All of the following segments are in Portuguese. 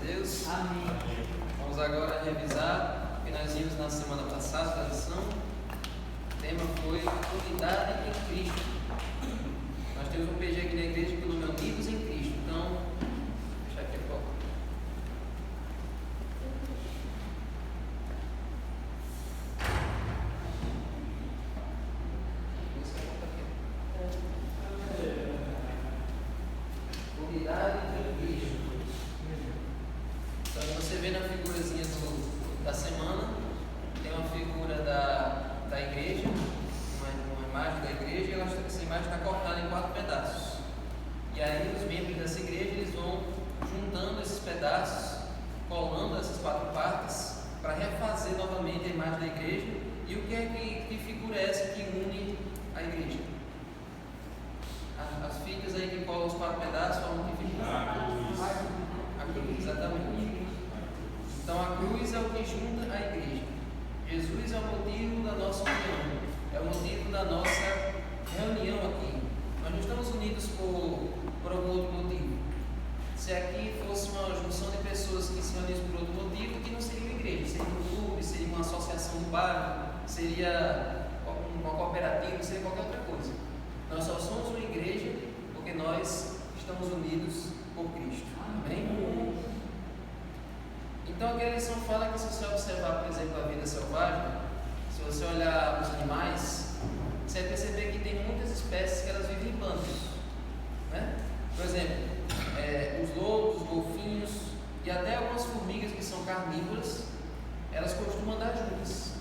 Deus. Amém. Vamos agora revisar o que nós vimos na semana passada, a lição. O tema foi unidade em Cristo. Nós temos um PG aqui na igreja que o nome é Unidos em Cristo. Então, vou deixar aqui a pouco. Unidade em Cristo. Então, você vê na figurazinha da semana, tem uma figura da igreja, uma imagem da igreja, e essa imagem está cortada em 4 pedaços. E aí os membros dessa igreja eles vão juntando esses pedaços, colando essas 4 partes, para refazer novamente a imagem da igreja. E o que é que figura é essa que une a igreja? As fitas aí que colam os 4 pedaços formam que figura? A cruz, exatamente. Então a cruz é o que junta a igreja. Jesus é o motivo da nossa união, é o motivo da nossa reunião aqui. Nós não estamos unidos por algum outro motivo. Se aqui fosse uma junção de pessoas que se unissem por outro motivo, que não seria uma igreja, seria um clube, seria uma associação do bairro, seria uma cooperativa, seria qualquer outra coisa. Nós só somos uma igreja porque nós estamos unidos por Cristo. Amém? Então aqui a lição fala que se você observar, por exemplo, a vida selvagem, se você olhar os animais, você vai perceber que tem muitas espécies que elas vivem em bandos, né? Por exemplo, os lobos, os golfinhos e até algumas formigas que são carnívoras, elas costumam andar juntas.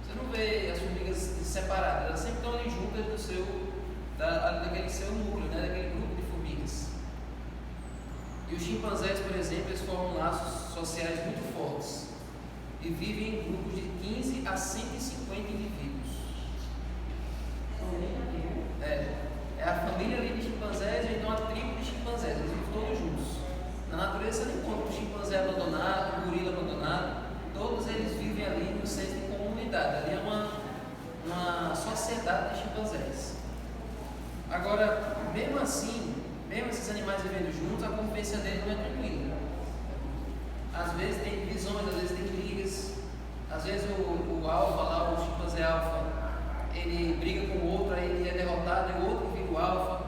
Você não vê as formigas separadas, elas sempre estão ali juntas daquele seu núcleo, né? Daquele grupo de formigas. E os chimpanzés, por exemplo, eles formam laços sociais muito fortes e vivem em grupos de 15 a 150 indivíduos. É a família ali de chimpanzés, ou então a tribo de chimpanzés, eles vivem todos juntos. Na natureza você não encontra um chimpanzé abandonado, um gorila abandonado, todos eles vivem ali no senso de comunidade, ali é uma sociedade de chimpanzés. Agora, mesmo assim, mesmo esses animais vivendo juntos, a convivência deles não é tranquila. Às vezes tem divisões, às vezes tem brigas. Às vezes o alfa lá, o chimpanzé alfa, ele briga com o outro, aí ele é derrotado, e o outro vira o alfa,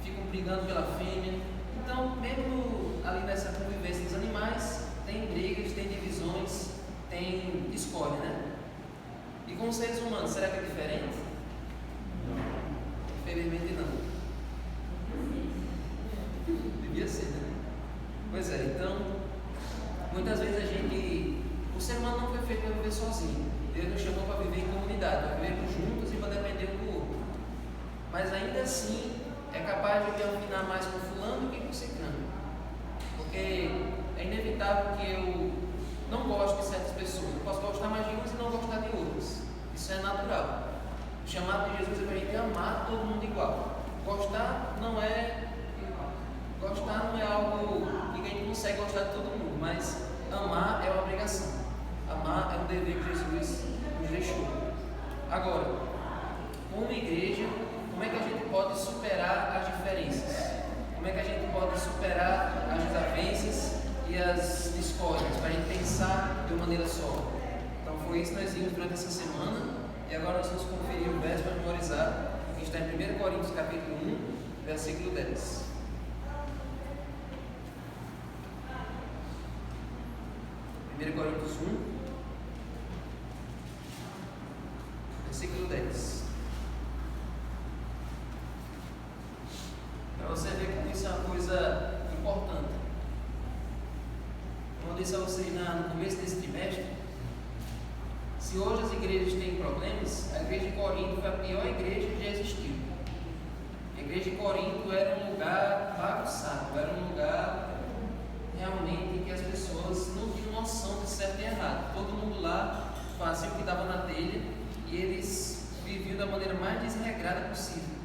ficam brigando pela fêmea. Então, mesmo ali nessa convivência dos animais, tem brigas, tem divisões, tem discórdia, né? E com os seres humanos, será que é diferente? Infelizmente não. Devia ser, né? Pois é, então, muitas vezes o ser humano não foi feito para viver sozinho. Deus nos chamou para viver em comunidade, para viver juntos e para depender um do outro. Mas ainda assim, é capaz de me afinar mais com fulano do que com ciclano. Porque é inevitável que eu não goste de certas pessoas. Eu posso gostar mais de umas e não gostar de outras. Isso é natural. O chamado de Jesus é para a gente amar todo mundo igual. Gostar não é algo que a gente consegue gostar de todo mundo, mas amar é uma obrigação. Amar é um dever que Jesus nos deixou. Agora, como igreja, como é que a gente pode superar as diferenças? Como é que a gente pode superar as desavenças e as discórdias, para a gente pensar de uma maneira só? Então foi isso que nós vimos durante essa semana, e agora nós vamos conferir o verso para memorizar, que está em 1 Coríntios capítulo 1, versículo 10. 1 Coríntios 1, versículo 10. Para você ver como isso é uma coisa importante. Como eu disse a vocês no começo desse trimestre, se hoje as igrejas têm problemas, a igreja de Corinto foi a pior igreja que já existiu. A igreja de Corinto era um lugar bagunçado, era um lugar realmente em que as pessoas não tinham noção de certo e errado. Todo mundo lá fazia o que dava na telha e eles viviam da maneira mais desregrada possível.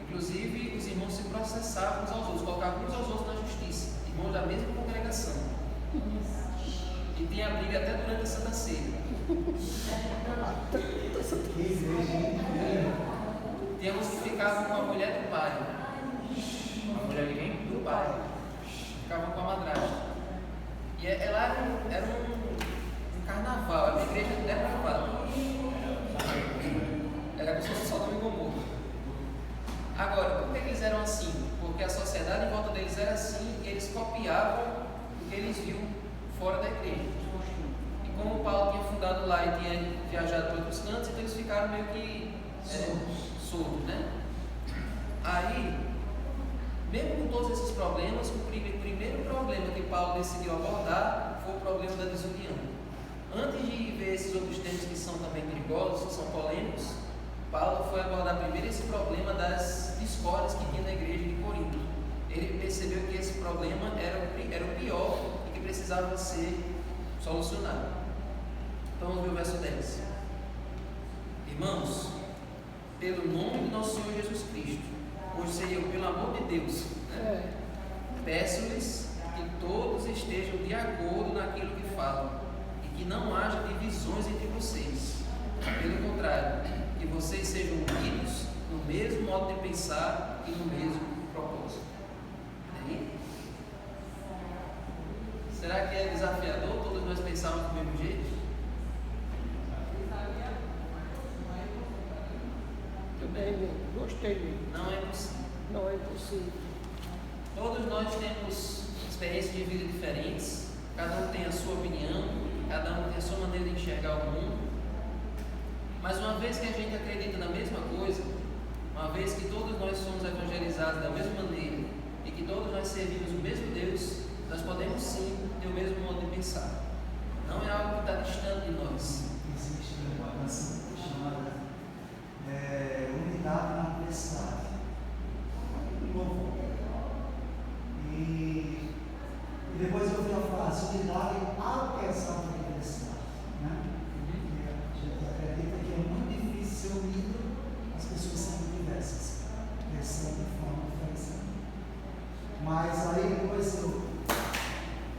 Inclusive, os irmãos se processavam uns aos outros, colocavam uns aos outros na justiça, irmãos da mesma congregação. E tinha briga até durante a Santa Ceia. Tínhamos que ficar com a mulher do pai. Uma mulher de quem? Do pai. Ficavam com a madrasta. E ela era um carnaval, era uma igreja depravada. Era como se fosse Sodoma e Gomorra. Agora, por que eles eram assim? Porque a sociedade em volta deles era assim e eles copiavam o que eles viam fora da igreja. E como Paulo tinha fundado lá e tinha viajado para outros cantos, então eles ficaram meio que soltos, né? Aí, mesmo com todos esses problemas, o primeiro problema que Paulo decidiu abordar foi o problema da desunião. Antes de ver esses outros temas que são também perigosos, que são polêmicos, Paulo foi abordar primeiro esse problema das discórdias que tinha na igreja de Corinto. Ele percebeu que esse problema era o pior e que precisava ser solucionado. Então vamos ver o verso 10. Irmãos, pelo nome do nosso Senhor Jesus Cristo, hoje sei eu, pelo amor de Deus, né? Peço-lhes que todos estejam de acordo naquilo que falam e que não haja divisões entre vocês. Pelo contrário, que vocês sejam unidos no mesmo modo de pensar e no mesmo propósito. Será que é desafiador todos nós pensarmos do mesmo jeito? Gostei. Não é possível. Não é possível. Todos nós temos experiências de vida diferentes, cada um tem a sua opinião, cada um tem a sua maneira de enxergar o mundo. Mas uma vez que a gente acredita na mesma coisa, uma vez que todos nós somos evangelizados da mesma maneira e que todos nós servimos o mesmo Deus, nós podemos sim ter o mesmo modo de pensar. Não é algo que está distante de nós. Existe uma canção chamada Unidade na Diversidade. E depois eu ouvi a frase unidade apesar da diversidade, né? A gente acredita que é muito difícil ser unido as pessoas sendo diversas, pensando de forma diferente. Mas aí depois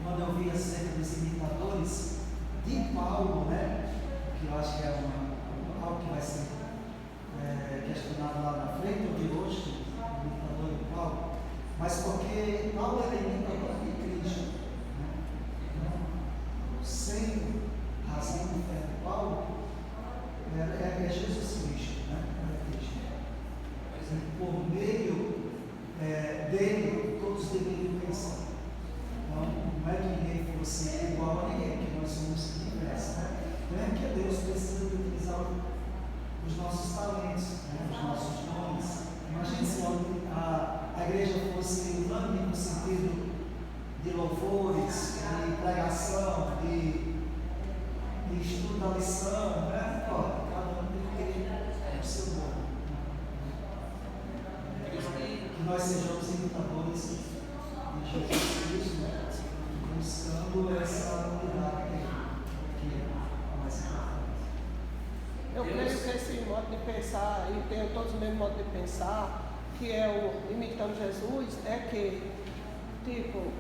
quando eu vi acerca dos imitadores de Paulo, né? Que eu acho que é algo que vai ser questionado lá na frente, ou de hoje, o imitador de Paulo. Mas porque Paulo era imitador de Cristo, né? Então, sem razão de fé de Paulo, é Jesus Cristo, né? É Cristo. Por meio dele, todos deveriam pensar. Então, não é que ninguém fosse igual a ninguém, que nós somos diversos, né? Não é que Deus precisa de utilizar os nossos talentos, né? Os nossos dons. Imagine se a igreja fosse unânime no sentido de louvores, de pregação, de estudo da lição, né? Cada um tem que ter o seu dom. Que nós sejamos imitadores de Jesus Cristo, né? Buscando essa unidade que é mais importante. Eu creio que esse modo de pensar, e tenho todos o mesmo modo de pensar, que é o imitando Jesus, é que, tipo,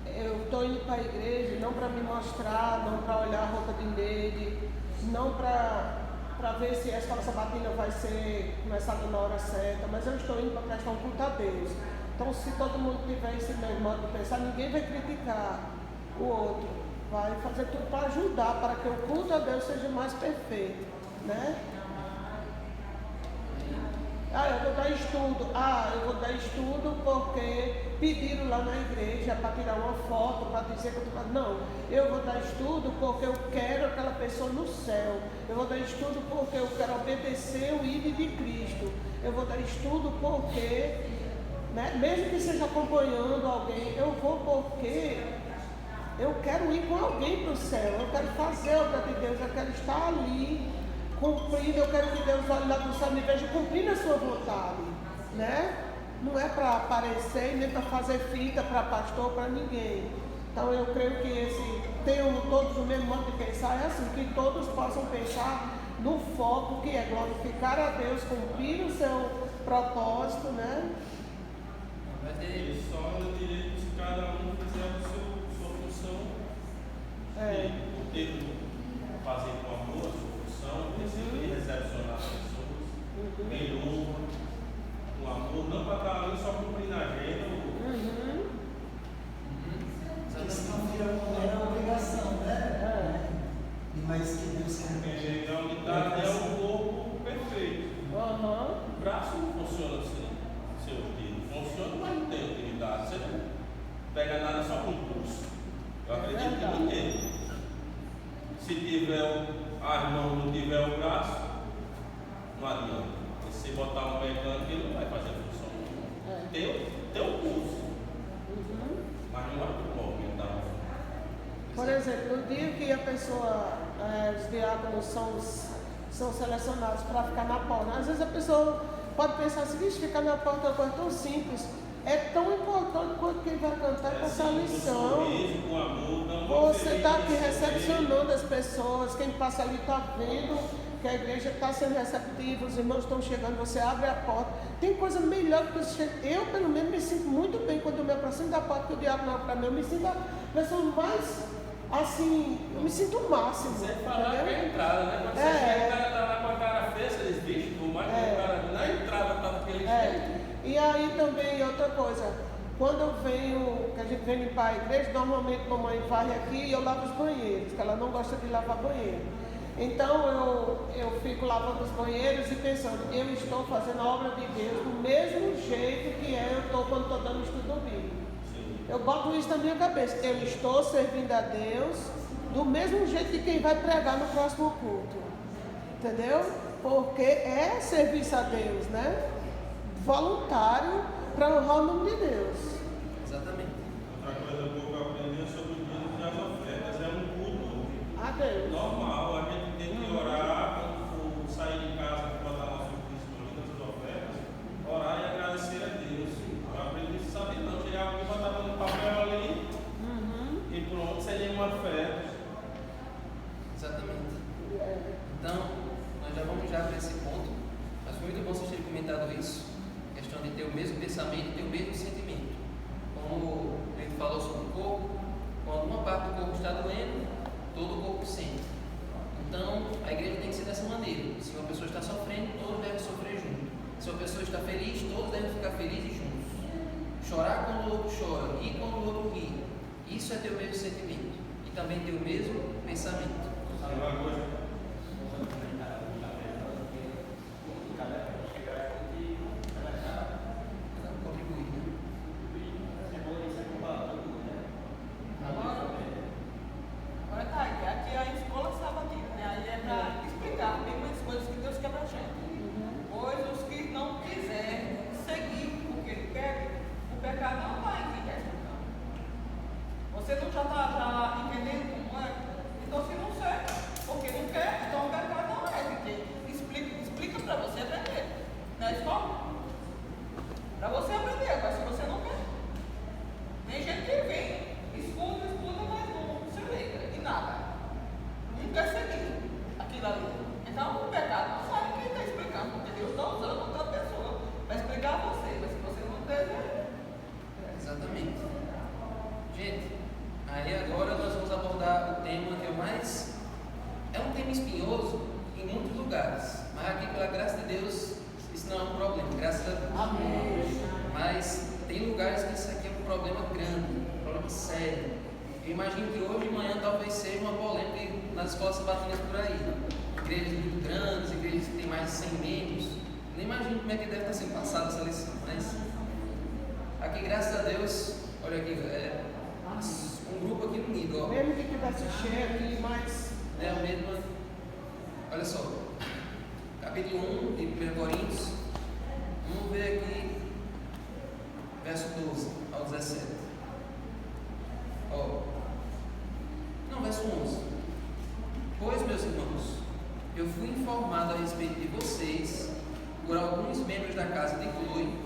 eu estou indo para a igreja não para me mostrar, não para olhar a roupa de nele, não para ver se a escola sabatina vai ser começada na hora certa, mas eu estou indo para prestar um culto a Deus. Então, se todo mundo tiver esse mesmo modo de pensar, ninguém vai criticar o outro, vai fazer tudo para ajudar, para que o culto a Deus seja mais perfeito, né? Eu vou dar estudo. Eu vou dar estudo porque pediram lá na igreja para tirar uma foto, para dizer que eu estou. Não, eu vou dar estudo porque eu quero aquela pessoa no céu. Eu vou dar estudo porque eu quero obedecer o ID de Cristo. Eu vou dar estudo porque, né, mesmo que seja acompanhando alguém, eu vou porque eu quero ir com alguém para o céu. Eu quero fazer a obra de Deus, eu quero estar ali cumprindo, eu quero que Deus olhe lá do céu e me veja cumprindo a sua vontade, né? Não é para aparecer, nem para fazer fita para pastor, para ninguém. Então eu creio que tenham todos o mesmo modo de pensar, é assim, que todos possam pensar no foco que é glorificar a Deus, cumprir o seu propósito, né? E só no direito se cada um fizer a sua função, o termo fazer com amor a sua função, receber, recepcionar as pessoas, bem honra, com amor, não para estar ali só cumprindo a agenda. Porque senão vira uma mera mas que Deus quer. A unidade é o corpo perfeito. O braço não funciona assim, seu dedo. Funciona, mas não tem utilidade. Você não pega nada só com o pulso. Eu acredito que ninguém. Se tiver as mãos, não tiver o braço, não adianta. Se botar um mecânico, ele não vai fazer a função. Tem o pulso. Mas não é o movimentar. Por exemplo, no dia que a pessoa, os diáconos são selecionados para ficar na porta, às vezes a pessoa pode pensar assim, vixe, ficar na porta é uma coisa tão simples. É tão importante quanto quem vai cantar e passar a lição. Você está aqui recepcionando as pessoas, quem passa ali está vendo que a igreja está sendo receptiva, os irmãos estão chegando, você abre a porta. Tem coisa melhor que você. Eu, pelo menos, me sinto muito bem quando eu me aproximo da porta que o diabo não para mim. Eu me sinto a pessoa mais, assim, eu me sinto o máximo. Você falar que é entrada, né? Quando você chega, o cara está lá com a cara feia, eles bichos, por mais que o cara na entrada está daquele jeito. E aí também outra coisa, quando eu venho, que a gente vem limpar a igreja, normalmente a mamãe varre aqui e eu lavo os banheiros, porque ela não gosta de lavar banheiro. Então eu fico lavando os banheiros e pensando, eu estou fazendo a obra de Deus do mesmo jeito que eu estou quando estou dando estudo bíblico. Eu boto isso na minha cabeça, eu estou servindo a Deus do mesmo jeito que quem vai pregar no próximo culto. Entendeu? Porque é serviço a Deus, né? Voluntário para honrar o nome de Deus. Exatamente. Outra coisa boa que eu aprendi é sobre o dízimo das ofertas. É um culto A Deus. normal. A gente tem que orar quando for sair de casa para botar nosso Cristo nas ofertas. Orar e agradecer a Deus. Eu aprendi isso, sabe? Não. Chegava e botava no papel ali e pronto, seria uma oferta. Exatamente. Então, nós já vamos já para esse ponto. Mas foi muito bom vocês terem comentado isso. Questão de ter o mesmo pensamento, ter o mesmo sentimento. Como a gente falou sobre o corpo, quando uma parte do corpo está doendo, todo o corpo sente. Então, a igreja tem que ser dessa maneira. Se uma pessoa está sofrendo, todos devem sofrer junto. Se uma pessoa está feliz, todos devem ficar felizes juntos. Chorar quando o outro chora, rir quando o outro ri. Isso é ter o mesmo sentimento. E também ter o mesmo pensamento. Sabe uma coisa? Exatamente. Gente, aí agora nós vamos abordar o tema que é o mais... É um tema espinhoso em muitos lugares, mas aqui pela graça de Deus isso não é um problema, graças a Deus. Amém. Mas tem lugares que isso aqui é um problema grande, um problema sério. Eu imagino que hoje de manhã talvez seja uma polêmica nas escolas sabatinas por aí. Igrejas muito grandes, igrejas que têm mais de 100 membros. Nem imagino como é que deve estar sendo passada essa lição, mas aqui, graças a Deus, olha aqui, um grupo aqui unido, ó. Mesmo que tivesse cheio aqui, mas... É o mesmo. Olha só, capítulo 1 de 1 Coríntios, vamos ver aqui, verso 12 ao 17. Ó, não, verso 11. Pois, meus irmãos, eu fui informado a respeito de vocês por alguns membros da casa de Chloe,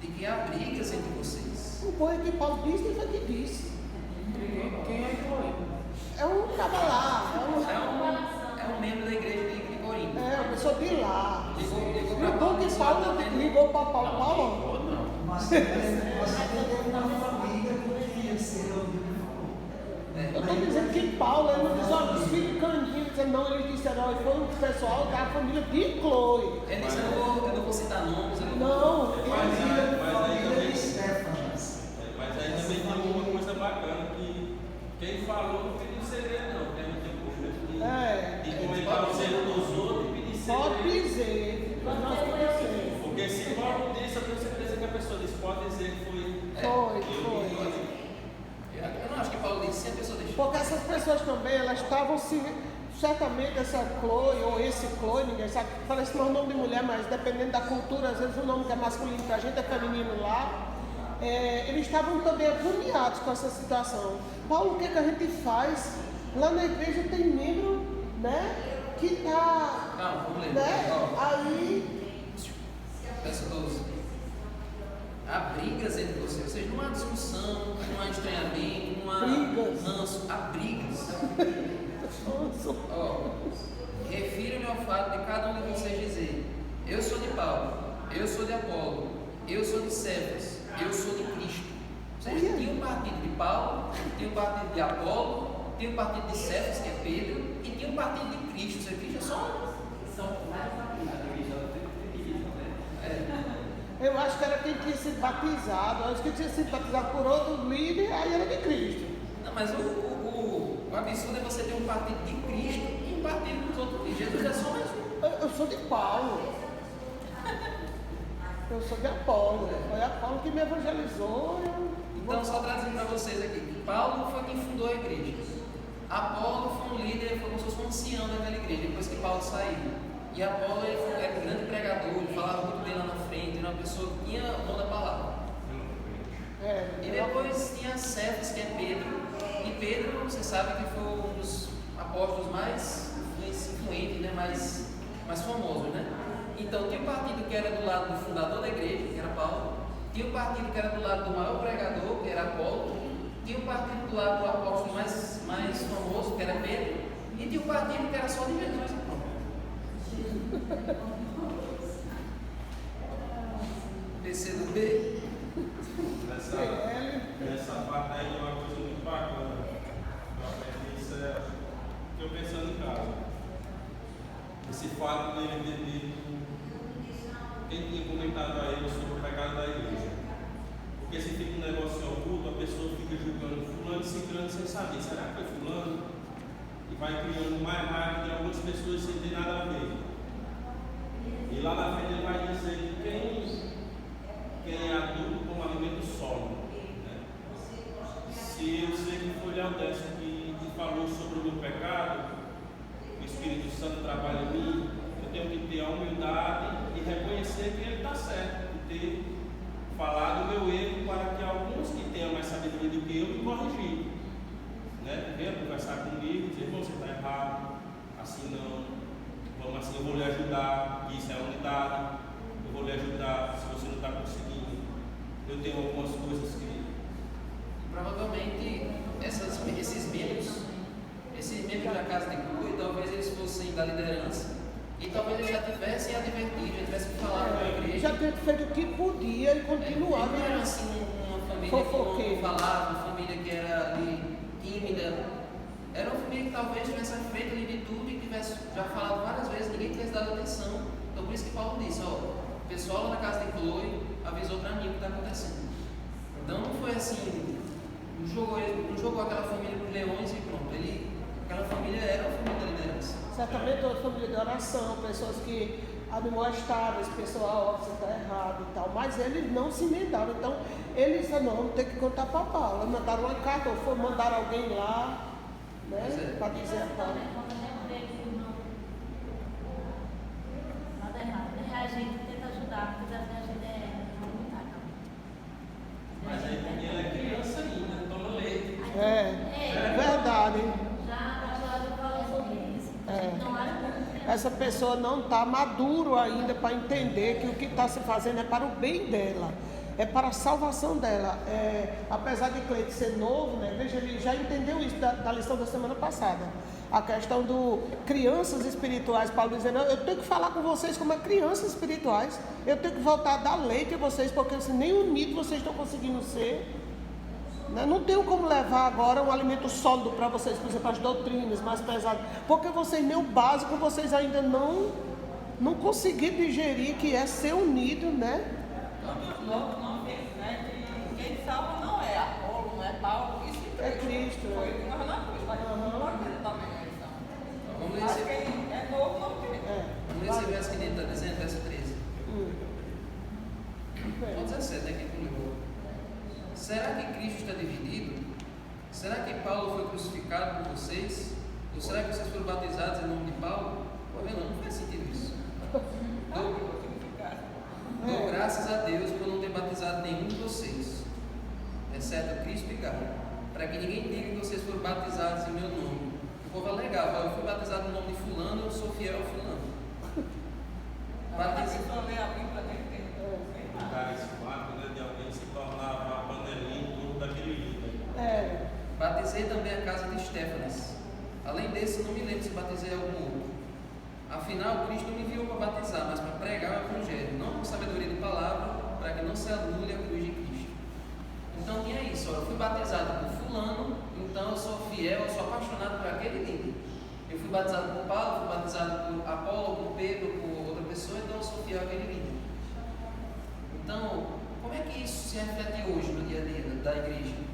de que há brigas entre vocês. Não foi que Paulo disse, nem foi que disse. Quem é Chloe? É um cara lá, É um membro da igreja de Corinto. é uma pessoa de lá. Ligou E para o bom que Paulo ligou para Paulo, Paulo. não. Mas também teve uma família que eles se reuniram e falou. Eu estou dizendo que Paulo, ele não diz, olha, os filhos caninhos, não, eles disseram, foi um pessoal da família de Chloe. Ele disse, eu não vou citar nomes. Não, Família de Stefanas. Mas aí também tem uma coisa bacana que quem falou não pediu segredo não, tem muito tempo. assim a pessoa deixa. Porque essas pessoas também, elas estavam se... Certamente essa Chloe ou esse Chloe, ninguém sabe, parece mais o nome de mulher, mas dependendo da cultura, às vezes o nome que é masculino pra gente é feminino lá. Eles estavam também agoniados com essa situação. Paulo, o que a gente faz? Lá na igreja tem membro, né, que está... Calma, vamos ler. Né? Aí... Verso 12. Há brigas entre vocês, ou seja, não há discussão, não há estranhamento, não há ranço, há brigas. Refiro-me ao fato de cada um de vocês dizer: eu sou de Paulo, eu sou de Apolo, eu sou de Cefas, eu sou de Cristo. Ou seja, tinha um partido de Paulo, tinha um partido de Apolo, tinha um partido de Cefas, que é Pedro, e tinha um partido de Cristo. Ou seja, Cristo é só Eu acho que era quem tinha sido batizado, acho que tinha sido batizado por outro líder, aí era de Cristo. Não, mas o absurdo é você ter um partido de Cristo e um partido dos outros. Jesus é só mais um. Eu sou de Paulo. Eu sou de Apolo. Foi Apolo que me evangelizou. Então, só traduzindo para vocês aqui: Paulo foi quem fundou a igreja. Apolo foi um líder, foi como se fosse um ancião daquela igreja, depois que Paulo saiu. E Apolo era um grande pregador, ele falava muito bem lá na frente, era uma pessoa que tinha o dom da palavra. E depois tinha Cefas, que é Pedro. E Pedro, você sabe que foi um dos apóstolos mais influentes, né? mais famosos, né? Então tinha um partido que era do lado do fundador da igreja, que era Paulo. Tinha um partido que era do lado do maior pregador, que era Apolo. Tinha um partido do lado do apóstolo mais famoso, que era Pedro. E tinha um partido que era só de Jesus. PC do B. Nessa parte aí é uma coisa muito bacana. Realmente isso é que eu pensando em casa. Esse fato de ele ter dito quem tinha comentado a ele sobre o pecado da igreja. Porque se fica um negócio oculto, a pessoa fica julgando fulano e ciclano sem saber. Será que foi fulano? E vai criando mais raiva de algumas pessoas sem ter nada a ver. E lá na frente ele vai dizer que quem é adulto como alimento sólido. Né? Se eu sei que foi Léo Décio que falou sobre o meu pecado, o Espírito Santo trabalha em mim, eu tenho que ter a humildade e reconhecer que ele está certo, de ter falado o meu erro para que alguns que tenham mais sabedoria do que eu me corrigir. Né? Venha conversar comigo, dizer, você está errado, assim não, vamos assim, eu vou lhe ajudar, isso é a unidade, eu vou lhe ajudar se você não está conseguindo. Eu tenho algumas coisas que... Provavelmente esses membros da casa de Chloe, talvez eles fossem da liderança e talvez eles já tivessem advertido, já tivessem falado com a igreja. Já tinha feito o que podia e continuava. Não era assim uma família que não falava, uma família que era ali tímida. Era uma família que talvez tivesse feito ali de tudo e tivesse já falado várias vezes, ninguém tivesse dado atenção. Então por isso que Paulo disse, o pessoal lá na casa de Chloe avisou para mim o que está acontecendo. Então não foi assim, não jogou aquela família para os leões e pronto. Aquela família era a família da liderança. Certamente uma família de oração, pessoas que admoestavam esse pessoal, você está errado e tal, mas eles não se emendaram. Então eles disseram, não, vamos ter que contar para Paulo. Mandaram uma carta, ou mandaram alguém lá, né, para dizer a Paulo. Nada errado, a gente tenta ajudar, porque a gente não tá, não. Mas aí porque ela é criança ainda, toma leite. É verdade. Já falou sobre isso. A gente não acha que Essa pessoa não está maduro ainda para entender que o que está se fazendo é para o bem dela, é para a salvação dela. Apesar de Cleide ser novo, né, veja, ele já entendeu isso da lição da semana passada. A questão do crianças espirituais, Paulo dizendo, eu tenho que falar com vocês como crianças espirituais, eu tenho que voltar a dar leite a vocês, porque assim, nem unidos vocês estão conseguindo ser. Não tenho como levar agora um alimento sólido para vocês, por exemplo, as doutrinas mais pesadas, porque vocês, nem o básico, vocês ainda não conseguiram digerir, que é ser unido, né? Não fez, né? Quem salva não é Apolo, não é Paulo, isso É Cristo. foi o que nós na cruz, mas não acredita também nisso. Vamos ler Mas esse, quem é novo não crê. vamos ler esse verso que ele está dizendo, verso 13. Ou 17, né? Quem publicou. Será que Cristo está dividido? Será que Paulo foi crucificado por vocês? Ou será que vocês foram batizados em nome de Paulo? Pô, não faz sentido isso. Dou graças a Deus por não ter batizado nenhum de vocês, exceto Cristo e Gaio, para que ninguém diga que vocês foram batizados em meu nome. O povo alegava, eu fui batizado no nome de fulano, eu sou fiel a fulano. Esse fato, né, de alguém se tornar uma panelinha em torno daquele líder. Batizei também a casa de Estéfanas. Além desse, não me lembro se batizei algum outro. Afinal, Cristo não me enviou para batizar, mas para pregar o Evangelho, não com sabedoria de palavra, para que não se anule a cruz de Cristo. Então tinha isso, eu fui batizado por fulano, então eu sou fiel, eu sou apaixonado por aquele líder. Eu fui batizado por Paulo, fui batizado por Apolo, por Pedro, por outra pessoa, então eu sou fiel àquele líder. Então, como é que isso se reflete hoje no dia a dia da igreja?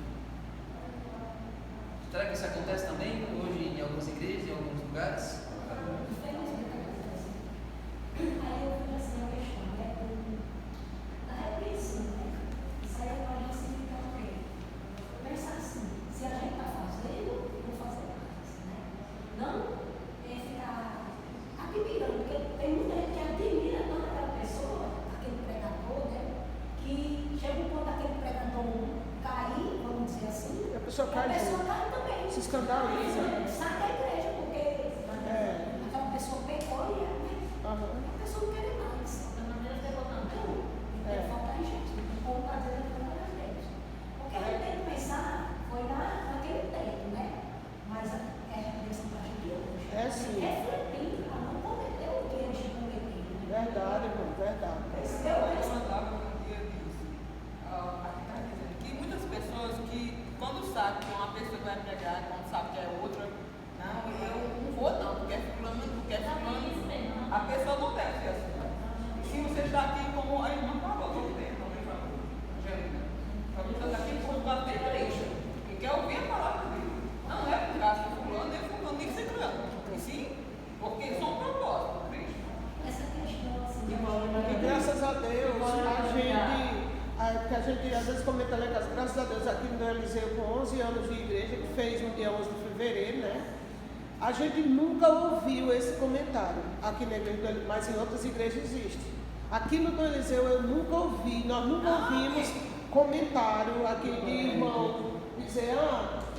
Será que isso acontece também hoje em algumas igrejas, em alguns lugares? Aí eu fiz assim a questão, da repreensão, né? Isso aí é para a gente significar o quê? Pensar assim, se a gente está fazendo, vou fazer mais, né? Não ficar admirando, porque tem muita gente que admira tanto aquela pessoa, aquele pregador, né? Que chega um ponto daquele pregador cair, vamos dizer assim, A pessoa e cai, a pessoa cai também. se escandaliza. Sai da igreja, porque aquela pessoa pecou e a pessoa não quer mais. Da maneira que eu vou também. Tem que faltar gente, o povo está dizendo que não é gente. Porque a gente tem que pensar, foi naquele tempo, né? Mas é a bênção para a gente hoje. É sim. Refletindo para não cometer o que eles tinham cometido. Verdade, irmão, verdade. Eu penso Que muitas pessoas que, quando sabem que uma pessoa vai pregar, quando sabe que é outra, não, eu não vou não, porque é fulano, porque é fulano. A pessoa não deve ser assim. Se você está aqui como a irmã falou, também falou, Angelina, você está aqui como parte da igreja, e quer ouvir a palavra dele. Não é por causa de fulano, nem fulano, nem ciclano. E sim, porque são um propósito, Cristo. essa questão assim. E graças a Deus, porque a gente às vezes comenta lá em casa, graças a Deus, aqui no Eliseu, com 11 anos de igreja, que fez no dia 11 de fevereiro, né? A gente nunca ouviu esse comentário aqui na igreja, mas em outras igrejas existe. Aqui no Dom Eliseu eu nunca ouvi, nós nunca ouvimos comentário aqui de irmão dizer,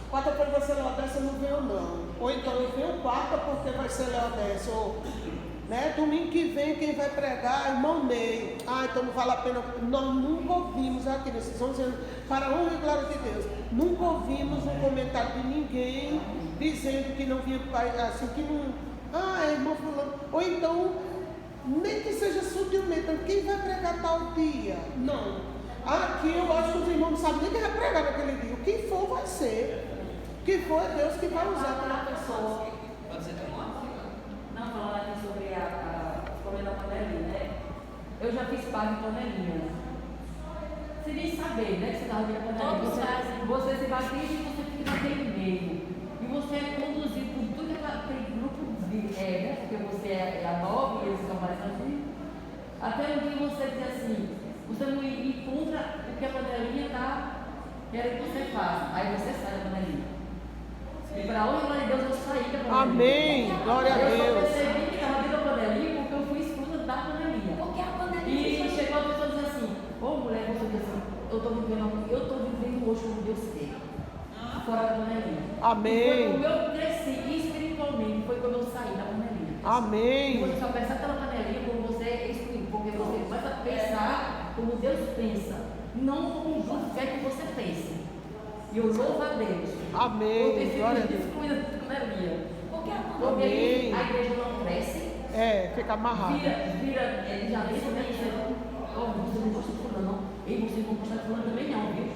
quarta-feira vai ser Leodécia, eu não venho não. Ou então eu venho quarta porque vai ser Leodécia. Ou, né, domingo que vem quem vai pregar, irmão Ney. Então não vale a pena. Nós nunca ouvimos aqui nesses 11 anos, para a honra e glória de Deus, nunca ouvimos um comentário de ninguém dizendo que não vinha, assim, que não, irmão fulano, ou então, nem que seja sutilmente, quem vai pregar tal dia? Não. Aqui eu acho que os irmãos não sabem nem quem vai pregar naquele dia. O que for vai ser. O que for é Deus que vai usar aquela pessoa. Não, falando aqui sobre a comida panelinha, né? Eu já fiz parte de panelinha. Você nem saber, né? Que você estava vendo a panelinha. Você se batiza e você fica naquele meio. E você é conduzido por tudo aquele grupo de, né? Porque você é a nova e eles são mais antigos. Até um dia você diz assim, você não encontra o que a panelinha está querendo que você faça. Aí você sai da panelinha. E para onde, glória a Deus, eu saí da panelinha. Amém, glória a Deus. Eu só percebi que estava dentro da panelinha porque eu fui expulsa da panelinha. Porque a panelinha. E chegou a pessoa e disse assim, mulher, você diz assim, eu estou vivendo hoje como Deus quer. Fora da panelinha. Amém. Foi como eu cresci espiritualmente, foi quando eu saí da panelinha. Amém. E você só pensa pela panelinha como você é excluído, porque você começa a pensar como Deus pensa, não como o mundo quer que você pense. E eu louvo a Deus. Amém. Glória a Deus. Excluída da panelinha. Porque a Porque Amém. a igreja não cresce. Fica amarrado. Ele já vem também dizendo, você não gosta de fulano, não. E você não gosta de fulano também não, viu?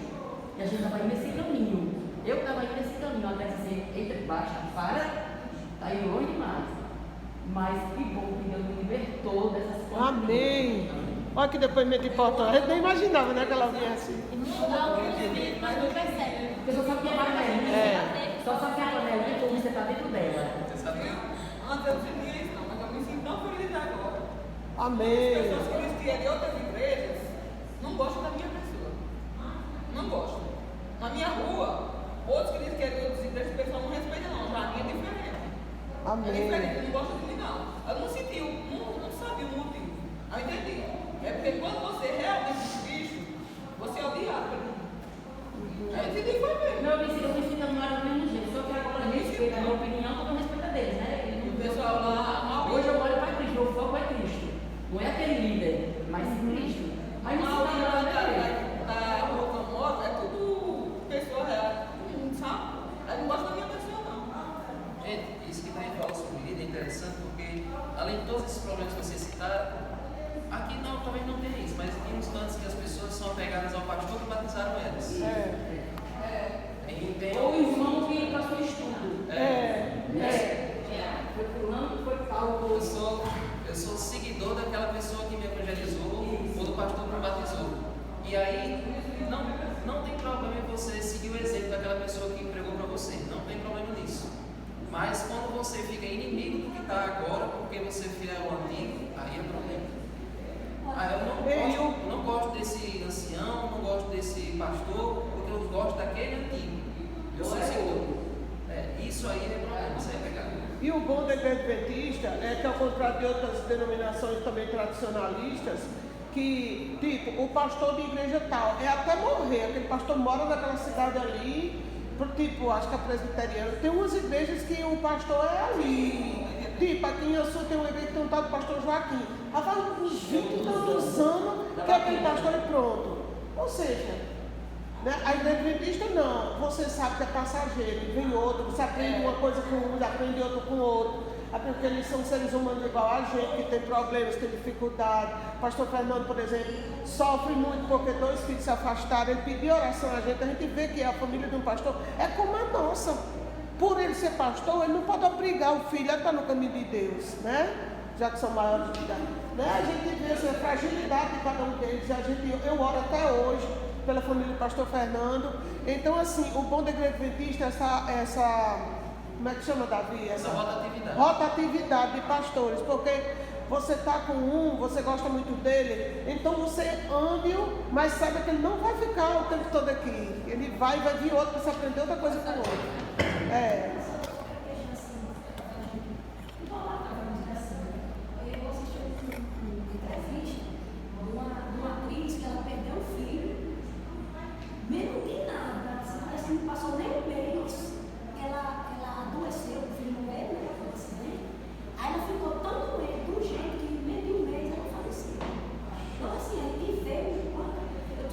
E a gente estava indo nesse caminho. Eu estava indo nesse caminho, até dizer, eita, baixa, para, está aí longe demais. Mas que bom que Deus me libertou dessas coisas. Amém. Olha que depoimento importante. Eu nem imaginava, né, que ela vinha assim. Não, mas não percebe. Porque só sabe que a panelinha, só sabe que a panelinha, como você está dentro dela. Antes eu não sentia isso não, mas eu me sinto tão feliz agora. Amém. As pessoas que eles querem de outras igrejas não gostam da minha pessoa. Não gostam. Na minha rua, outros que eles querem Amém. É diferente, ele não gosta de mim, não. Ela não sentiu, não sabia o motivo. Aí entendi. É porque quando você realmente Cristo, você é odiado pelo mundo. Aí eu entendi, foi mesmo. Não, eu me sinto amado do mesmo jeito, só que agora eu respeito a minha opinião, todo respeito a deles, né? E o pessoal lá, Hoje eu olho para Cristo, meu foco é Cristo. Não é aquele líder, mas Cristo. Aí me sinto amado da rua famosa, é tudo pessoa real, sabe? Aí não gosta da minha pessoa, não. Gente, isso que Daniel falou sobre líder é interessante porque, além de todos esses problemas que vocês citaram, aqui não, talvez não tenha isso, mas tem uns cantos que as pessoas são apegadas ao pastor que batizaram elas. Ou o irmão que passou estudo. Foi fulano, foi Paulo. Eu sou seguidor daquela pessoa que me evangelizou ou do pastor que me batizou. E aí, não tem problema em você seguir o exemplo daquela pessoa que pregou para você. Não tem problema nisso. Mas quando você fica inimigo do que está agora, porque você é fiel ao antigo, aí é problema. Eu não gosto desse ancião, não gosto desse pastor, porque eu gosto daquele antigo. Eu sou seguidor. Isso aí é problema, isso aí é pecado. E o bom da igreja adventista é que, ao contrário de outras denominações também tradicionalistas, que, tipo, o pastor de igreja tal é até morrer, aquele pastor mora naquela cidade ali, tipo, acho que a presbiteriana, tem umas igrejas que o pastor é ali. Tipo, aqui em Açu tem uma igreja que tem um tal do pastor Joaquim. Há uns 20 tantos anos que aquele pastor é pronto. Ou seja, né, a igreja adventista não. Você sabe que é passageiro, vem outro, você aprende uma coisa com um, aprende outra com outro. Porque eles são seres humanos igual a gente, que tem problemas, tem dificuldade. O pastor Fernando, por exemplo, sofre muito porque 2 filhos se afastaram. Ele pediu oração a gente vê que a família de um pastor é como a nossa. Por ele ser pastor, ele não pode obrigar o filho a estar no caminho de Deus, né? Já que são maiores de idade. Né? A gente vê essa fragilidade de cada um deles. Eu oro até hoje pela família do pastor Fernando. Então, assim, o bom da igreja adventista é essa como é que chama, Davi? Essa rotatividade. Rotatividade de pastores, porque você está com um, você gosta muito dele, então você ame-o, mas sabe que ele não vai ficar o tempo todo aqui. Ele vai vir outro para se aprender outra coisa com o outro. Mesmo que nada, parece que não passou nem um mês, ela adoeceu, o filho morreu, né? Aí ela ficou tão doente, de um jeito que em meio de um mês ela faleceu. Então, assim, a gente vê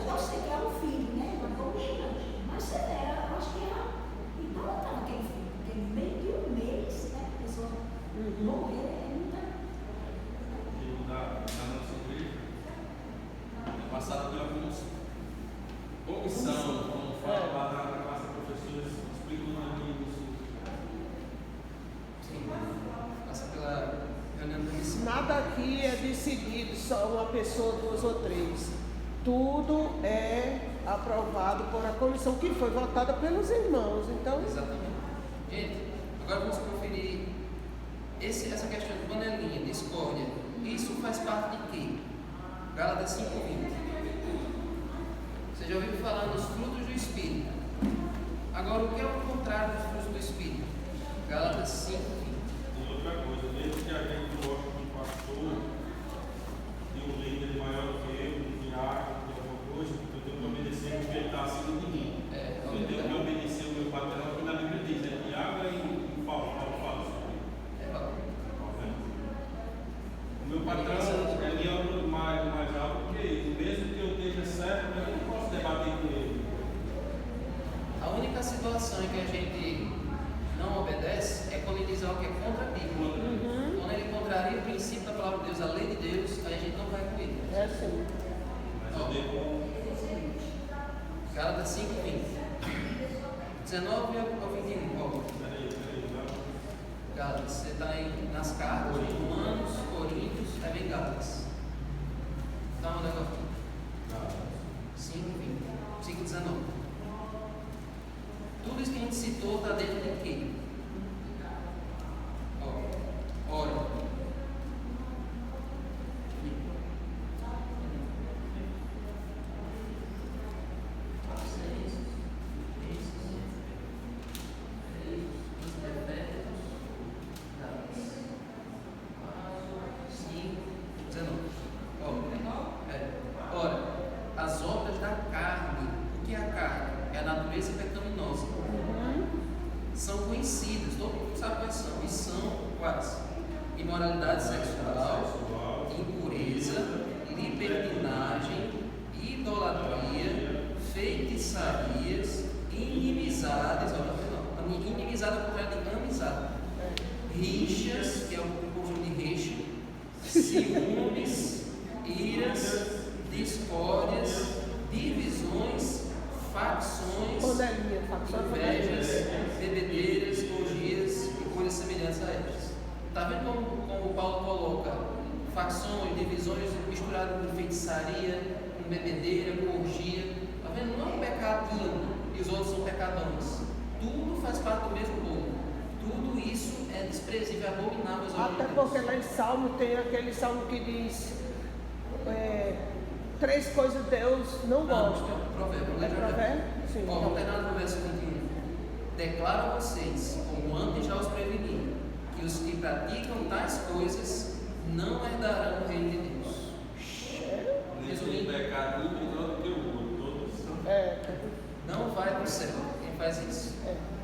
eu sei que é um filho, né? Uma coluna, mas severa, eu acho que ela idolatrava aquele filho, porque em meio de um mês, né? A pessoa morrer é muita. Na nossa igreja, passada pela comissão, como fala lá na classe de professores, explicando ali isso. Sim, passa pela reunião da comissão. Nada aqui é decidido só uma pessoa, 2 ou 3. Tudo é aprovado por a comissão que foi votada pelos irmãos. Então, exatamente. Gente, agora vamos conferir essa questão de panelinha, discórdia. Isso faz parte de quê? Gálatas 5:20. Você já ouviu falar dos frutos do Espírito. Agora, o que é o contrário dos frutos do Espírito? Gálatas 5:20. E outra coisa, mesmo que a gente goste de um pastor, de um líder maior que eu, um diácono, de alguma coisa, eu tenho que obedecer porque ele está acima de mim. Eu tenho que obedecer o meu patrão, que na Bíblia diz, é Tiago e Paulo fala sobre isso. O meu patrão, ele é mais alto que ele, mesmo que eu esteja certo, eu não posso debater com ele. A única situação em que a gente não obedece é quando ele diz algo que é contra a Bíblia. Quando ele contraria o princípio da palavra de Deus, a lei de Deus, aí a gente não vai com ele. é assim. Mas eu devo. Gálatas 5:20. 19 ao 21, Paulo. Peraí, Gálatas, você está nas cartas, Romanos, Coríntios, é bem Gálatas. Dá uma olhada aqui. 5:20. 5:19. Tudo isso que a gente citou está dentro de quê? Ora. são conhecidas, todo mundo sabe quais são, e são quais? Imoralidade sexual, impureza, libertinagem, idolatria, feitiçarias, inimizades, inimizade é o contrário de amizade, rixas, que é o conjunto de rixa, ciúmes, iras, discórdias, divisões, facções, invejas, bebedeiras, orgias e coisas semelhantes a estas. Está vendo como Paulo coloca facções, divisões misturadas com feitiçaria, com bebedeira, com orgia? Está vendo? Não é um pecadinho e os outros são pecadões. Tudo faz parte do mesmo bolo. Tudo isso é desprezível, abominável aos olhos de Deus. Até porque lá em Salmo tem aquele salmo que diz 3 coisas Deus não gosta. Provérbio. É provérbio? Sim. Ó, alternado no verso 21. Declaro a vocês, como antes já os preveni, que os que praticam tais coisas não herdarão o reino de Deus. Resumindo, pecado muito melhor do que o outro. Todos. Não vai para o céu quem faz isso.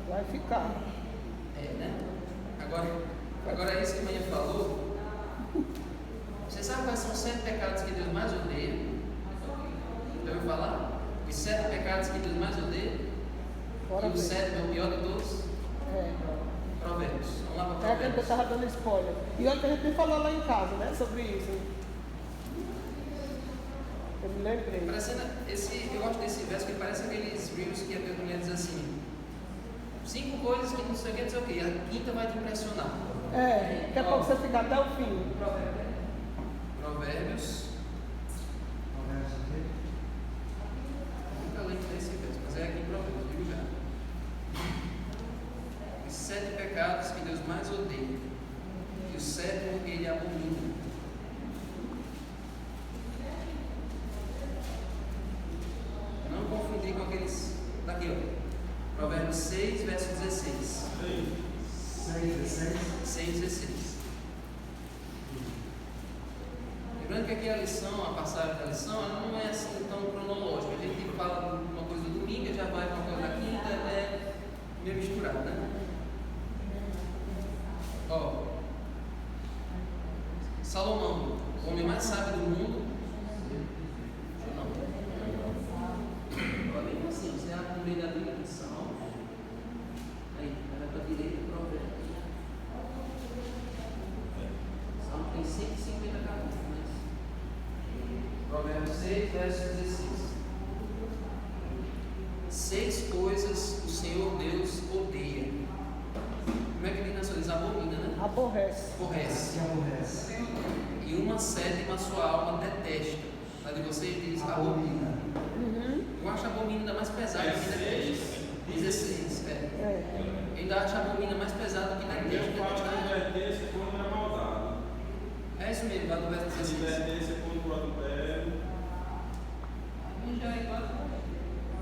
Vai ficar. Né? Agora isso que a mãe falou. Você sabe quais são os 7 pecados que Deus mais odeia? Já ouviu falar? Os 7 pecados que Deus mais odeia? E o 7 é o pior de todos? Provérbios. Vamos lá para Provérbios. Eu estava dando spoiler. E olha que a gente nem falou lá em casa, né? Sobre isso. Eu me lembrei. Eu gosto desse verso que parece aqueles reels que a mulher diz assim: 5 coisas que não sei o que, não sei o que. A quinta vai te impressionar. Daqui a pouco você fica até o fim. Provérbios. Nunca lembro desse verso, mas é aqui em Provérbios, digo já. Os 7 pecados que Deus mais odeia. E o 7º ele abomina. Não confundir com aqueles. Daqui, ó. Provérbios 6, verso 16. 6:16. Lembrando que aqui a lição, a passagem da lição, ela não é assim tão cronológica. A gente fala uma coisa do domingo, já vai para uma coisa da quinta, é meio misturado, né? Ó, Salomão, o homem mais sábio do mundo. Olha bem assim, você abre no meio da Bíblia de Salmo. Aí, vai para a direita e Provérbios. Salmo tem 150 capítulos. Provérbios 6, verso 16. 6 coisas o Senhor Deus odeia. Como é que ele diz? Abomina, né? Aborrece. E uma 7ª sua alma detesta. A de vocês diz abomina. Eu acho a abomina ainda mais pesada que detesta. 16. Eu ainda acho a abomina mais pesada que detesta. Advertência contra a maldade. É isso mesmo, lá no verso 16. Advertência contra o adultério.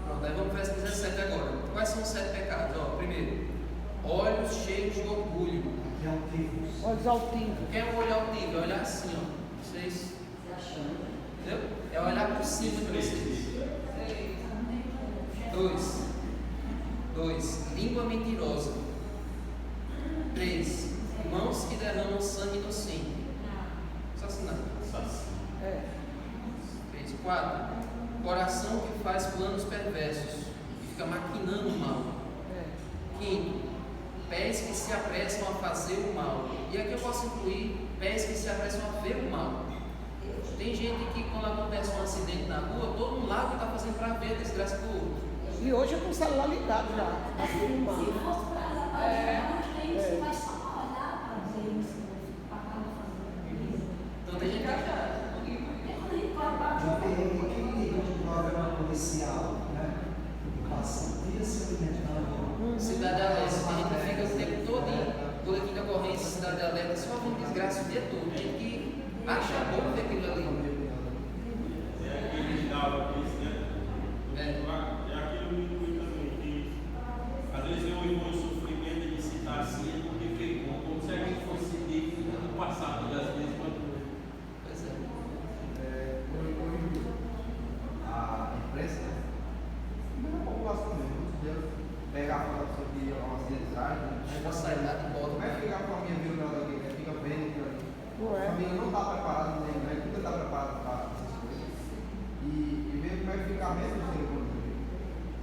Pronto, aí vamos para o verso 17 agora. Quais são os 7 pecados? Ó, primeiro, olhos cheios de orgulho. Olhos altivos. O que é um olho altivo? É olhar assim, ó. Vocês. Entendeu? É olhar por cima de vocês. 2. Língua mentirosa. 3. Mãos que derramam sangue inocente. Assassinato. 3. 4. Coração que faz planos perversos e fica maquinando o mal. 5. Pés que se apressam a fazer o mal. E aqui eu posso incluir pés que se apressam a ver o mal. Tem gente que quando acontece um acidente na rua, todo mundo lá está fazendo para ver a desgraça do outro. E hoje eu com o celular ligado já, para filmar. Se fosse para você vai só olhar para ver isso, acaba fazendo. Então tem gente que acha. Quem liga de programa policial, né? Que passa o dia se alimentando. Cidade Alerta, tem gente que fica o tempo todo, boletim da ocorrência, Cidade Alerta, só vendo desgraça o dia todo. Tem gente que acha bom ver aquilo ali. É aquele diálogo aqui, né? É aquilo que às vezes eu encontro o sofrimento de citar assim, porque fiquei como se a gente fosse digno do passado, e às vezes quando. Pois é. A imprensa, a população mesmo, pega a foto sobre uma cidade, para sair lá de volta. Vai ficar com a família vindo aqui, fica vendo aquilo ali. Não A é? família não está preparada, nem nunca está preparada para essas coisas. E vê como vai ficar mesmo o ser humano.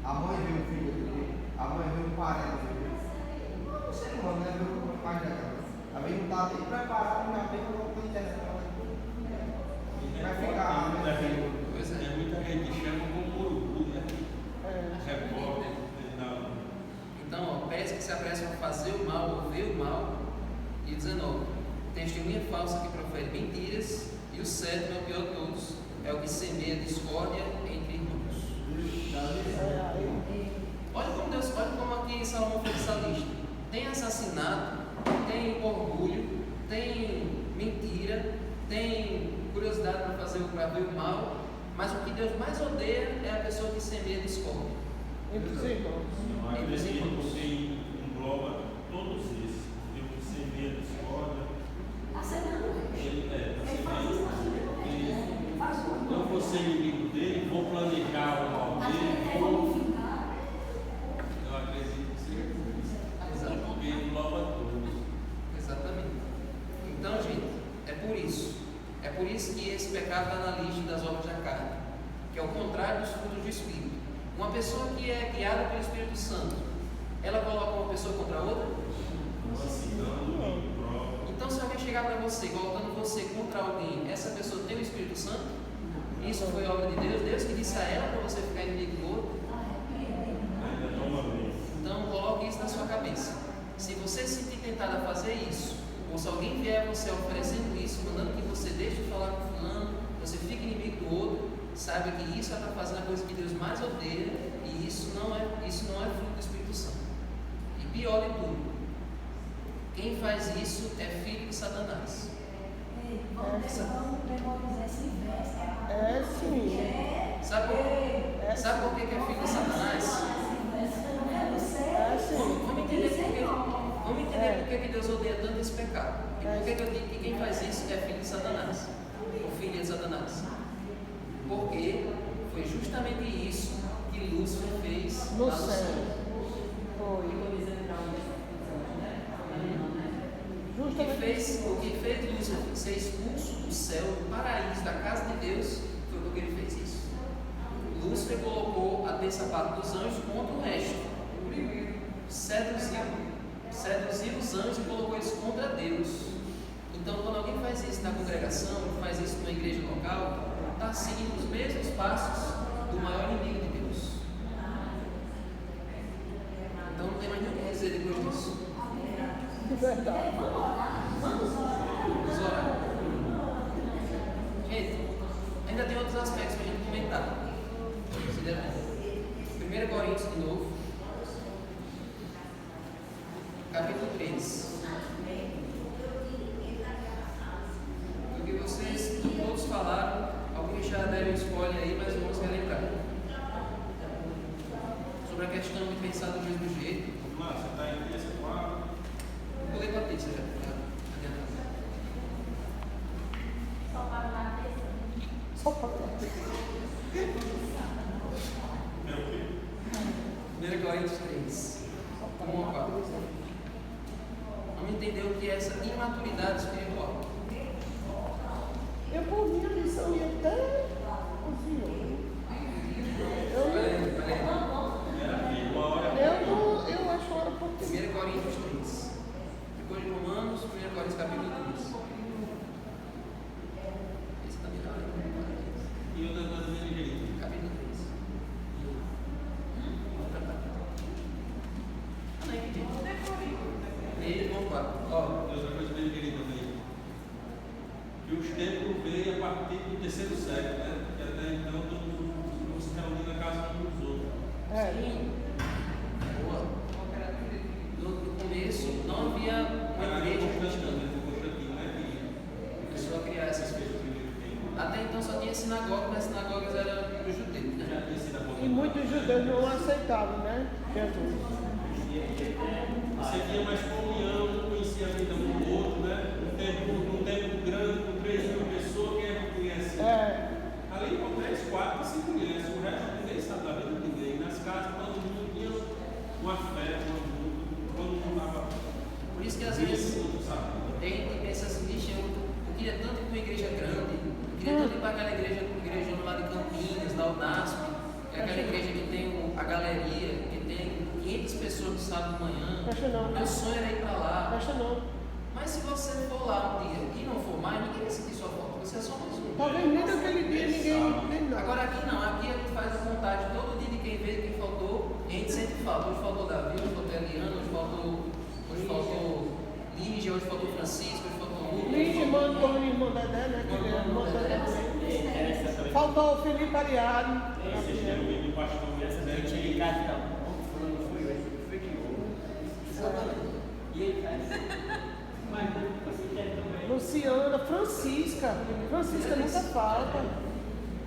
A mãe vê um filho aqui, a mãe vê um parente aqui. Não sei como, né? Vê um pai daquela. A mãe não está nem preparada, já vem com a internet. Vai ficar mesmo. Pois é. Tem muita gente que chama como urubu, né? Repórter. Então, ó, pés que se apressam a fazer o mal ou ver o mal. E 19. Testemunha falsa que profere mentiras. E o 7, o pior de todos, é o que semeia discórdia entre irmãos. Olha como aqui Salomão foi salista. Tem assassinato, tem orgulho, tem mentira, tem curiosidade para ver o mal, mas o que Deus mais odeia é a pessoa que semeia discórdia. Entre os irmãos. Eu acredito que você engloba todos esses. Porque o que semeia discorda, Está semando ele Ele faz isso na vida dele. Faz o não vou ser inimigo dele, vou planejar o mal A gente dele, é vou. unificar. Eu acredito que seja isso. Porque engloba todos. Exatamente. Então, gente, é por isso que esse pecado está na lista das obras da carne, que é o contrário dos frutos do Espírito. Uma pessoa que é guiada pelo Espírito Santo, ela coloca uma pessoa contra a outra? Então, se alguém chegar para você, colocando você contra alguém, essa pessoa tem o Espírito Santo? Isso foi obra de Deus? Deus que disse a ela para você ficar inimigo do outro? Então, coloque isso na sua cabeça. Se você se sentir tentado a fazer isso, ou se alguém vier a você oferecendo isso, mandando que você deixe de falar com fulano, você fique inimigo do outro, saiba que isso é para fazer a coisa que Deus mais odeia, e isso não é fruto do Espírito Santo. E pior de tudo, quem faz isso é filho de Satanás. Vamos memorizar esse verso. É sim. Sabe por que é filho de Satanás? É sim. Vamos entender por que Deus odeia tanto esse pecado. E por que eu digo que quem faz isso é filho de Satanás? Ou filha de Satanás? Porque foi justamente isso que Lúcifer fez No lá no céu. céu. Foi. O que fez Lúcifer ser expulso do céu, do paraíso, da casa de Deus, foi porque ele fez isso. Lúcifer colocou a terça parte dos anjos contra o resto. Seduziu os anjos e colocou eles contra Deus. Então, quando alguém faz isso na congregação, faz isso numa igreja local, está seguindo os mesmos passos do maior inimigo de Deus. Então, não tem mais nem o que dizer depois disso. Verdade. Vamos orar. Gente, ainda tem outros aspectos para a gente comentar. Considera 1 Coríntios de novo, capítulo 3. Do que vocês todos falaram, alguns já deram spoiler aí, mas vamos relembrar. Sobre a questão de pensar do mesmo jeito. Vamos lá, você está em terça, quarta. Vou ler para a Tícia já. Só para lá terça. Só para 1 Coríntios 3, 1 a 4. Vamos entender o que é essa imaturidade espiritual. Eu por minha missão ia até o Senhor. Eu acho hora por 1 Coríntios 3. Depois de Romanos, 1 Coríntios capítulo 3. Esse também não é. E outra coisa bem direito. Capítulo 3. Outra parte. Ah, não entendi. E vamos lá. Ó, E outra coisa bem direito também. Que os templos veio a partir do terceiro século, né? Que até então todo mundo não se reunia na casa uns dos outros. É. boa. No começo não havia uma igreja cristã. Começou a criar essas coisas. Até então só tinha sinagoga, mas as sinagogas eram para os judeus, né? E muitos judeus não aceitavam, né? Jesus. Você tinha mais comunhão, não conhecia a vida um do outro, né? Um tempo grande, com 3.000 pessoas, quem é que conhece? Ali com 3, 4 se conhece, o resto ninguém sabe da vida de ninguém. Nas casas todo mundo tinha uma fé, todo mundo estava às vezes tem gente que pensa assim, vixe, eu queria tanto ir para uma igreja grande, eu queria tanto ir para aquela igreja lá de Campinas, lá o NASP, que é aquela igreja que tem a galeria, que tem 500 pessoas no sábado de manhã. Meu sonho era ir para lá. Mas se você for lá um dia e não for mais, ninguém vai sentir sua falta, você é só mais um. Talvez nem naquele dia ninguém. Agora aqui não, aqui a gente faz a vontade todo dia de quem veio, quem faltou, e a gente sempre falta. Hoje faltou Davi, hoje faltou Eliana, hoje faltou Lígia, hoje faltou Francisco, hoje faltou Lucas. Lígia, irmã Antônio, irmã Dedé, né? Faltou o Felipe Ariadne. Luciana, Francisca nunca falta.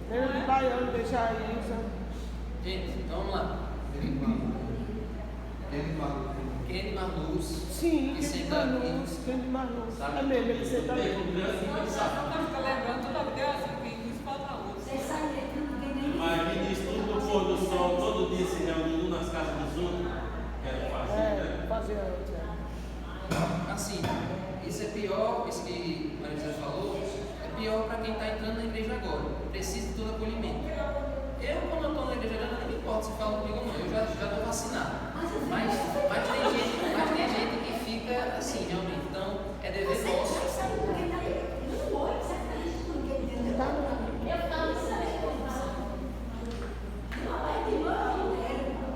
Lembra de Baiano, de Jaísa. Gente, então vamos lá. Kenny Marluz. Sim, Kenny Marluz. É mesmo, ele senta ali. Mas ministro, tudo do pôr do sol, todo dia se reunindo nas casas dos outros. Quero fazer. Fazer antes. Assim, isso é pior, isso que a Maria falou, é pior para quem está entrando na igreja agora. Precisa de todo acolhimento. Eu, quando eu estou na igreja agora, não me importa se fala comigo ou não, eu já estou vacinado. Mas tem gente que fica assim, realmente. Então, é dever nosso.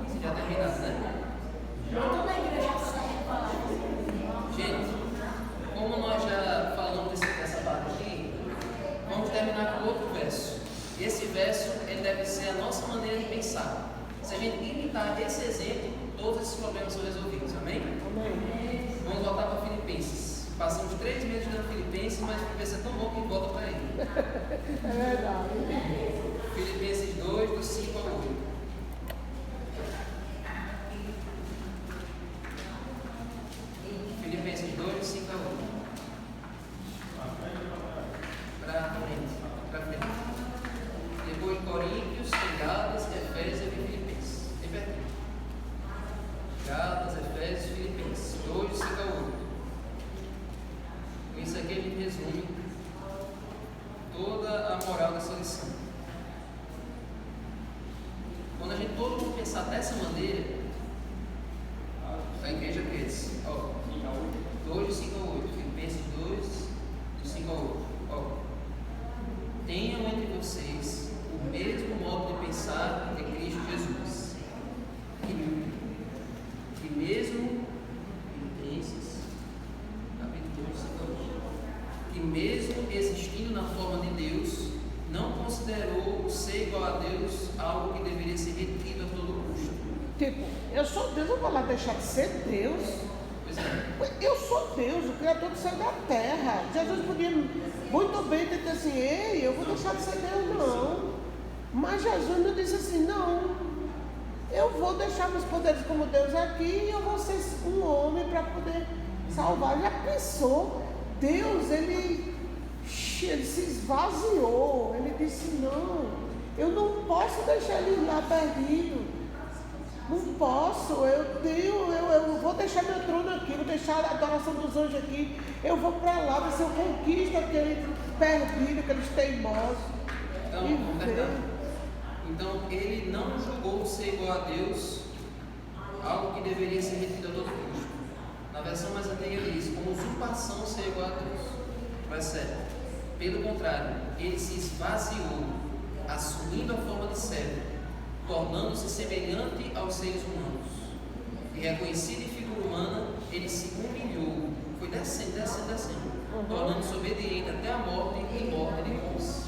Você já terminasse, né? Gente, como nós já falamos dessa parte aqui, vamos terminar com outro verso. Esse verso, ele deve ser a nossa maneira de pensar. Se a gente imitar esse exemplo, todos esses problemas são resolvidos. Amém? Vamos voltar para Filipenses. Passamos 3 meses dando Filipenses, mas o verso é tão bom que a gente volta para ele. É verdade. Filipenses 2, do 5 ao 8. Filipenses 2, do 5 a 8. Para frente. Depois Coríntios, Gálatas, Efésios e Filipenses. Repetindo. Gálatas, Efésios e Filipenses. 2, do 5 a 8. Com isso aqui a gente resume toda a moral dessa lição. Quando a gente todo mundo pensar dessa maneira, a igreja cresce. 2 de 5 a 8. Filipenses 2, de 5 a 8. Tenham entre vocês o mesmo modo de pensar de Cristo Jesus. Que mesmo Filipenses, capítulo 2, 5 a 8. Que mesmo existindo na forma de Deus, não considerou ser igual a Deus algo que deveria ser retido a todo custo. Tipo, eu sou Deus, eu vou lá deixar de ser Deus. Pois é. Eu sou Deus, o Criador do céu e da terra. Jesus podia muito bem ter dito assim, ei, eu vou deixar de ser Deus, não. Mas Jesus não disse assim, não. Eu vou deixar meus poderes como Deus aqui e eu vou ser um homem para poder salvar. Já pensou? Deus, ele se esvaziou. Ele disse, não, eu não posso deixar ele lá perdido. Não posso, eu vou deixar meu trono aqui, vou deixar a adoração dos anjos aqui, eu vou para lá, ver se eu conquisto aquele perdido, aqueles teimosos. Então, ele não julgou ser igual a Deus, algo que deveria ser retido a todo custo. Na versão mais antiga ele diz, como usurpação ser igual a Deus. Vai ser. Pelo contrário, ele se esvaziou, assumindo a forma de servo, tornando-se semelhante aos seres humanos. E reconhecido em figura humana, ele se humilhou, foi descendo, tornando-se obediente até a morte e morte de cruz.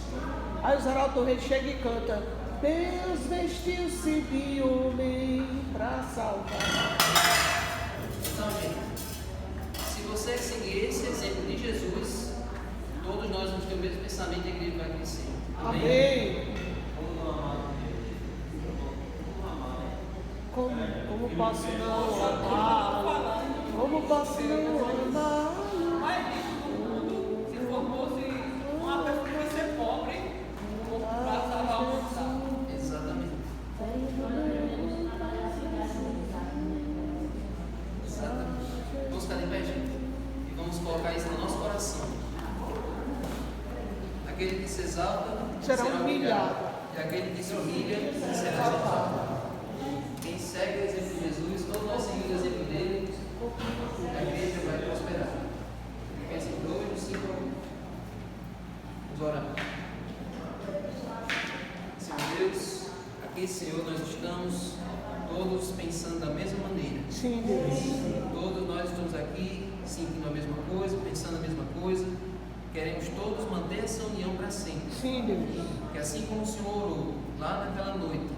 Aí o Zeraldo Reis chega e canta, Deus vestiu-se de homem para salvar. Então, gente, se você seguir esse exemplo de Jesus, todos nós vamos ter o mesmo pensamento e a igreja vai crescer. Amém. Como posso não amar? Como posso não amar? Mas isso no mundo, se for fosse uma pessoa que vai ser pobre, para salvar o mundo. Exatamente. Exatamente. Vamos ficar de pé, gente. colocar isso no nosso coração. Aquele que se exalta será humilhado. E aquele que se humilha será exaltado. Quem segue o exemplo de Jesus, todos nós seguimos o exemplo dele, a igreja vai prosperar. Pensa em 2, 5. Vamos orar. Senhor Deus, aqui, Senhor, nós estamos todos pensando da mesma maneira. Sim, Deus. Todos nós estamos aqui sentindo a mesma coisa, pensando a mesma coisa. Queremos todos manter essa união para sempre. Sim, Deus. Que assim como o Senhor orou lá naquela noite,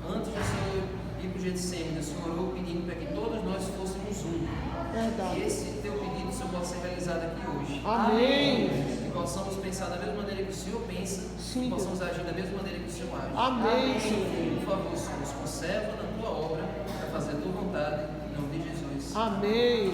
antes do Senhor ir para o Getsemane, o Senhor orou pedindo para que todos nós fôssemos um. Verdade. Que esse teu pedido, Senhor, possa ser realizado aqui hoje. Amém. Que possamos pensar da mesma maneira que o Senhor pensa. Sim, que possamos agir da mesma maneira que o Senhor age. Amém, Senhor. Por favor, Senhor, nos conserva na tua obra para fazer a tua vontade. Em nome de Jesus. Amém.